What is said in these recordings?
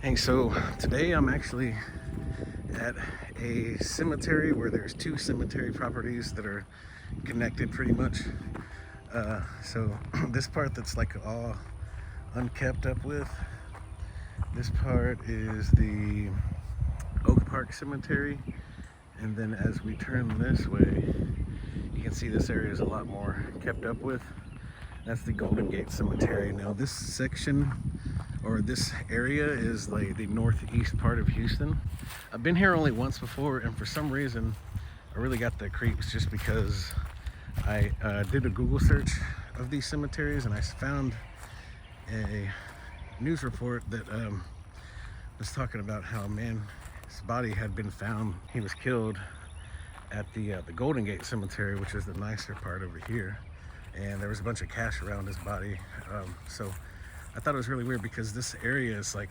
Hey, so today I'm actually at a cemetery where there's two cemetery properties that are connected pretty much. So this part that's like all unkept up with, this part is the Oak Park Cemetery. And then as we turn this way, you can see this area is a lot more kept up with. That's the Golden Gate Cemetery. Now this section or this area is like the northeast part of Houston. I've been here only once before, and for some reason I really got the creeps just because I did a Google search of these cemeteries and I found a news report that was talking about how a man's body had been found. He was killed at the Golden Gate Cemetery, which is the nicer part over here, and there was a bunch of cash around his body. So I thought it was really weird because this area is like,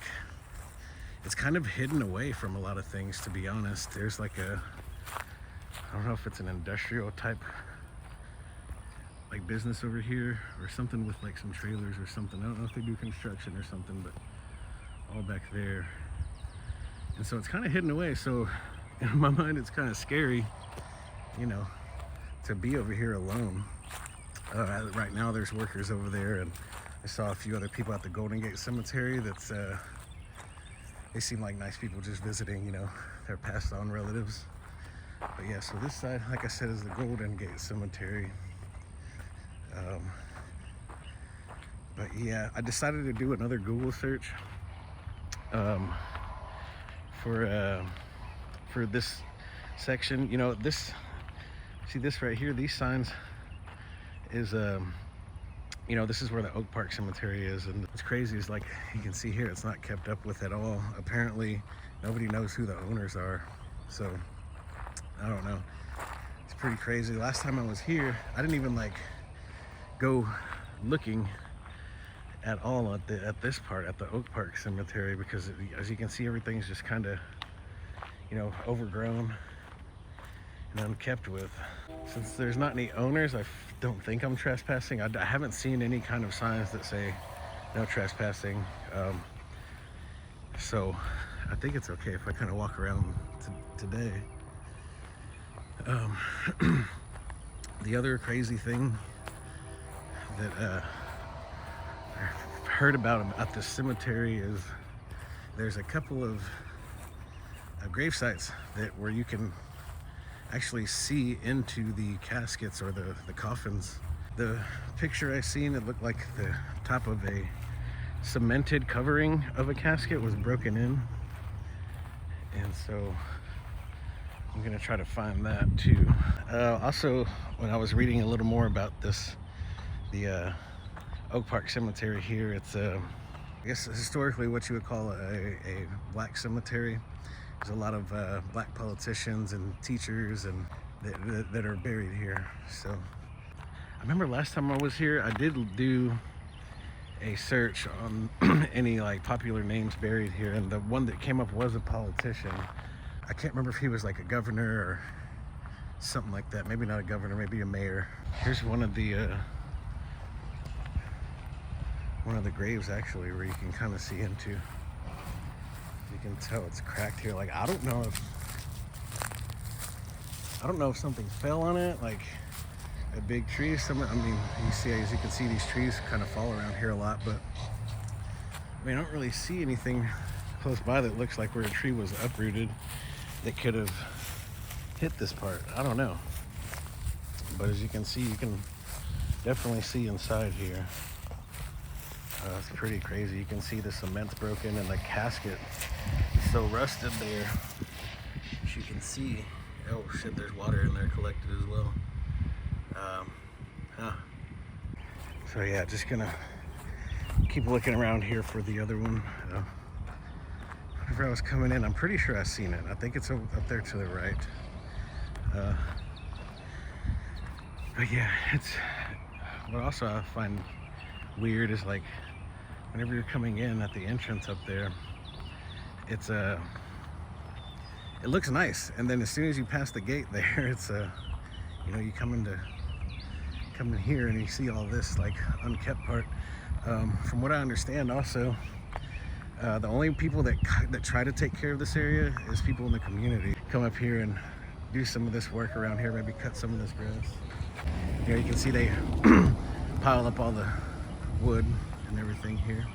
it's kind of hidden away from a lot of things, to be honest. There's like I don't know if it's an industrial type like business over here or something with like some trailers or something. I don't know if they do construction or something, but all back there. And so it's kind of hidden away. So in my mind, it's kind of scary, you know, to be over here alone. Right now there's workers over there, and I saw a few other people at the Golden Gate Cemetery that's they seem like nice people just visiting, you know, their passed on relatives. But yeah, so this side, like I said, is the Golden Gate Cemetery. But yeah, I decided to do another Google search for this section. You know, this, see this right here, these signs is you know, this is where the Oak Park Cemetery is, and what's crazy is, like, you can see here, it's not kept up with at all. Apparently nobody knows who the owners are, so I don't know. It's pretty crazy. Last time I was here, I didn't even like go looking at all at this part, at the Oak Park Cemetery, because as you can see, everything's just kind of, you know, overgrown and unkept with. Since there's not any owners, I don't think I'm trespassing. I haven't seen any kind of signs that say no trespassing. So I think it's okay if I kind of walk around today. The other crazy thing that I've heard about at the cemetery is there's a couple of gravesites where you can actually see into the caskets or the coffins. The picture I seen, it looked like the top of a cemented covering of a casket was broken in, and so I'm gonna try to find that too. Also, when I was reading a little more about this, the Oak Park Cemetery here, it's I guess historically what you would call a black cemetery. There's a lot of black politicians and teachers and that are buried here. So I remember last time I was here, I did do a search on any like popular names buried here, and the one that came up was a politician. I can't remember if he was like a governor or something like that. Maybe not a governor, maybe a mayor. Here's one of the graves actually, where you can kind of see into. You can tell it's cracked here. Like, I don't know if something fell on it, like a big tree. I mean, as you can see, these trees kind of fall around here a lot, but I mean, I don't really see anything close by that looks like where a tree was uprooted that could have hit this part. I don't know, but as you can see, you can definitely see inside here. It's pretty crazy. You can see the cement's broken and the casket is so rusted there. As you can see, oh shit, there's water in there collected as well. So yeah, just gonna keep looking around here for the other one. Whenever I was coming in, I'm pretty sure I seen it. I think it's up there to the right. But yeah, it's what also I find weird is, like, whenever you're coming in at the entrance up there, it looks nice, and then as soon as you pass the gate there, it's you know, you come in here and you see all this like unkept part. From what I understand, also The only people that try to take care of this area is people in the community. Come up here and do some of this work around here, maybe cut some of this grass. Here you can see they pile up all the wood and everything here.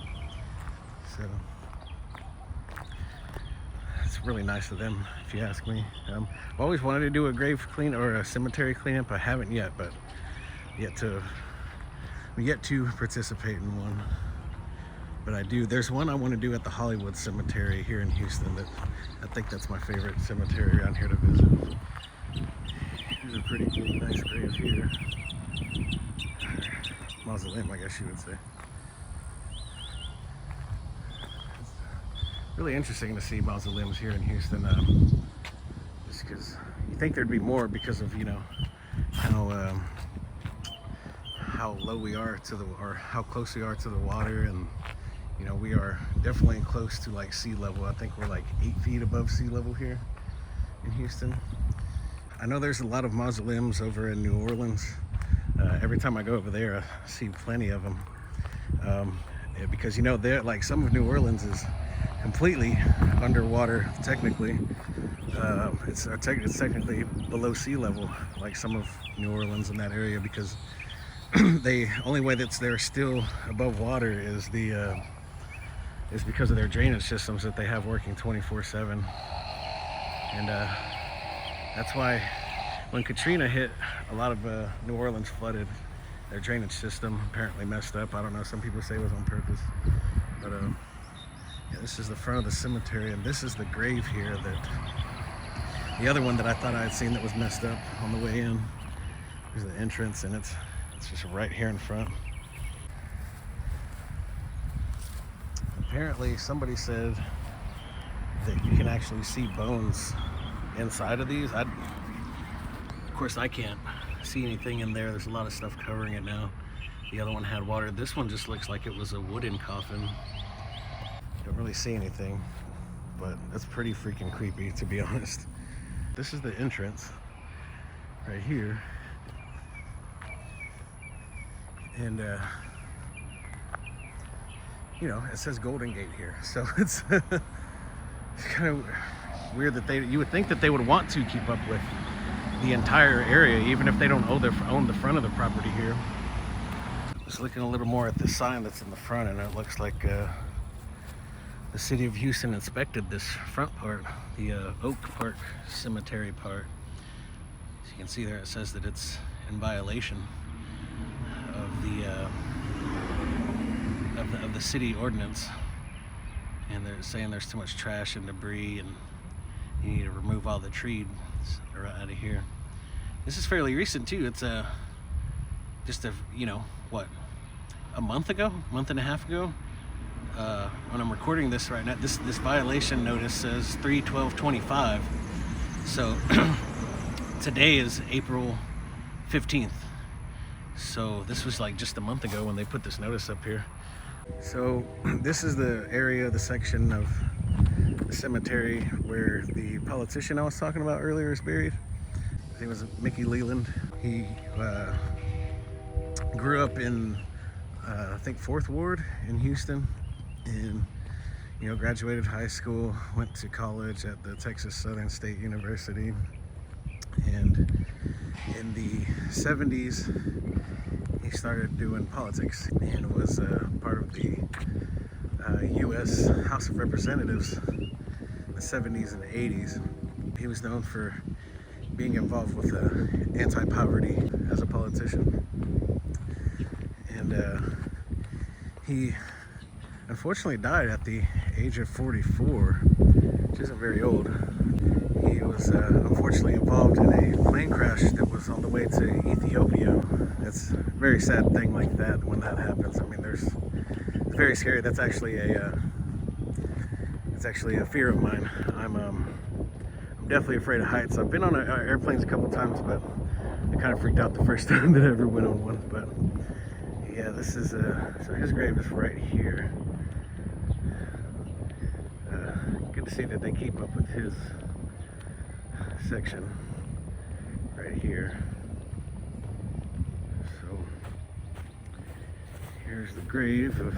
So it's really nice of them, if you ask me. I've always wanted to do a grave clean or a cemetery cleanup. I haven't yet, but yet to participate in one. But I do. There's one I want to do at the Hollywood Cemetery here in Houston. That I think that's my favorite cemetery around here to visit. There's a pretty big, nice grave here. Mausoleum, I guess you would say. It's really interesting to see mausoleums here in Houston. Just because you think there'd be more because of, you know, how low we are to the, or how close we are to the water, and you know, we are definitely close to like sea level. I think we're like 8 feet above sea level here in Houston. I know there's a lot of mausoleums over in New Orleans. Every time I go over there, I see plenty of them. Because, you know, like some of New Orleans is completely underwater technically. It's technically below sea level, like some of New Orleans in that area, because the only way that they're still above water is because of their drainage systems that they have working 24/7. And that's why when Katrina hit, a lot of New Orleans flooded. Their drainage system apparently messed up. I don't know, some people say it was on purpose. But yeah, this is the front of the cemetery, and this is the grave here that the other one that I thought I had seen that was messed up on the way in. There's the entrance, and it's just right here in front. Apparently somebody said that you can actually see bones inside of these. Of course I can't see anything in there. There's a lot of stuff covering it now. The other one had water. This one just looks like it was a wooden coffin. Don't really see anything, but that's pretty freaking creepy, to be honest. This is the entrance right here. And you know, it says Golden Gate here, so it's it's kind of weird that you would think that they would want to keep up with the entire area, even if they don't own the front of the property here. Just looking a little more at the sign that's in the front, and it looks like the city of Houston inspected this front part, the Oak Park Cemetery part. As you can see there, it says that it's in violation of the city ordinance, and they're saying there's too much trash and debris, and you need to remove all the trees right out of here. This is fairly recent too. It's just you know, what, a month and a half ago. When I'm recording this right now, this violation notice says 3/12/25. So today is April 15th. So this was like just a month ago when they put this notice up here. So this is the area, the section of the cemetery where the politician I was talking about earlier is buried. His name was Mickey Leland. He grew up in I think 4th Ward in Houston, and you know, graduated high school, went to college at the Texas Southern State University, and in the 70s he started doing politics and was part of the U.S. House of Representatives in the 70s and 80s. He was known for being involved with anti-poverty as a politician, and he unfortunately died at the age of 44, which isn't very old. He was unfortunately involved in a plane crash that was on the way to Ethiopia. It's a very sad thing like that when that happens. I mean, it's very scary. That's actually a fear of mine. I'm definitely afraid of heights. I've been on airplanes a couple times, but I kind of freaked out the first time that I ever went on one. But yeah, this is so his grave is right here. Good to see that they keep up with his section right here. So here's the grave of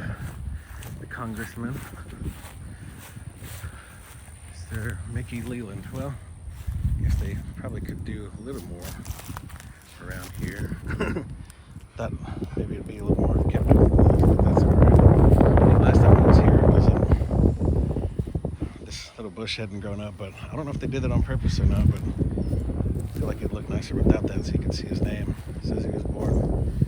the congressman. Mr. Mickey Leland. Well, I guess they probably could do a little more around here. Thought maybe it'd be a little more kept with wolves, but that's alright. Last time I was here, it wasn't. This little bush hadn't grown up, but I don't know if they did it on purpose or not, but I feel like it'd look nicer without that so you could see his name. It says he was born